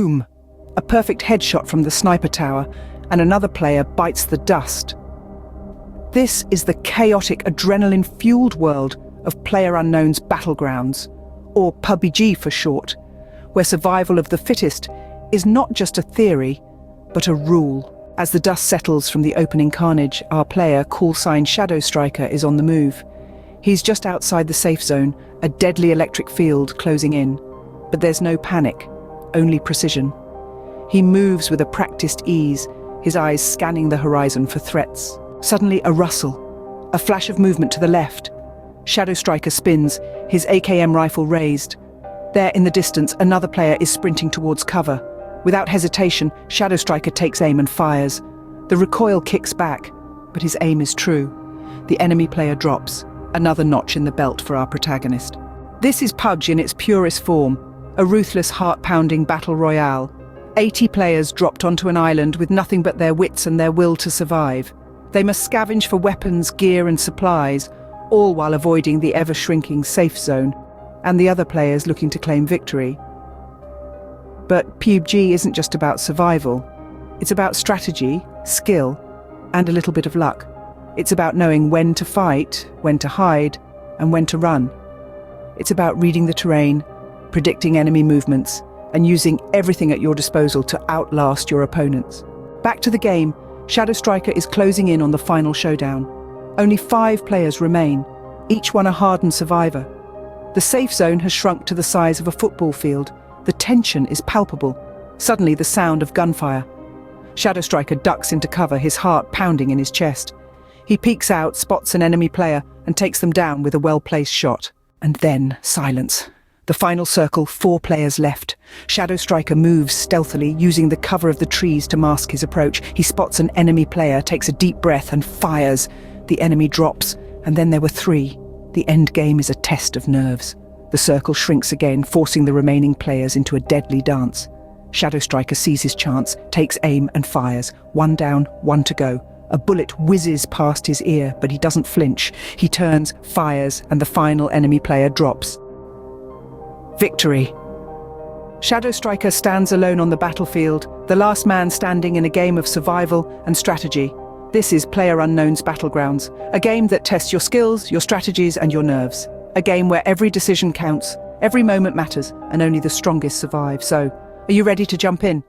Boom! A perfect headshot from the sniper tower, and another player bites the dust. This is the chaotic, adrenaline-fueled world of PlayerUnknown's Battlegrounds, or PUBG for short, where survival of the fittest is not just a theory, but a rule. As the dust settles from the opening carnage, our player, call-sign Shadow Striker, is on the move. He's just outside the safe zone, a deadly electric field closing in. But there's no panic, only precision. He moves with a practiced ease, his eyes scanning the horizon for threats. Suddenly, a rustle, a flash of movement to the left. Shadow Striker spins, his AKM rifle raised. There in the distance, another player is sprinting towards cover. Without hesitation, Shadow Striker takes aim and fires. The recoil kicks back, but his aim is true. The enemy player drops, another notch in the belt for our protagonist. This is PUBG in its purest form, a ruthless, heart-pounding battle royale. 80 players dropped onto an island with nothing but their wits and their will to survive. They must scavenge for weapons, gear and supplies, all while avoiding the ever-shrinking safe zone, and the other players looking to claim victory. But PUBG isn't just about survival. It's about strategy, skill, and a little bit of luck. It's about knowing when to fight, when to hide, and when to run. It's about reading the terrain, predicting enemy movements, and using everything at your disposal to outlast your opponents. Back to the game, Shadow Striker is closing in on the final showdown. Only 5 players remain, each one a hardened survivor. The safe zone has shrunk to the size of a football field. The tension is palpable. Suddenly, the sound of gunfire. Shadow Striker ducks into cover, his heart pounding in his chest. He peeks out, spots an enemy player, and takes them down with a well-placed shot. And then, silence. The final circle, 4 players left. Shadow Striker moves stealthily, using the cover of the trees to mask his approach. He spots an enemy player, takes a deep breath, and fires. The enemy drops, and then there were 3. The end game is a test of nerves. The circle shrinks again, forcing the remaining players into a deadly dance. Shadow Striker sees his chance, takes aim and fires. 1 down, 1 to go. A bullet whizzes past his ear, but he doesn't flinch. He turns, fires, and the final enemy player drops. Victory. Shadow Striker stands alone on the battlefield, the last man standing in a game of survival and strategy. This is PlayerUnknown's Battlegrounds, a game that tests your skills, your strategies, and your nerves. A game where every decision counts, every moment matters, and only the strongest survive. So, are you ready to jump in?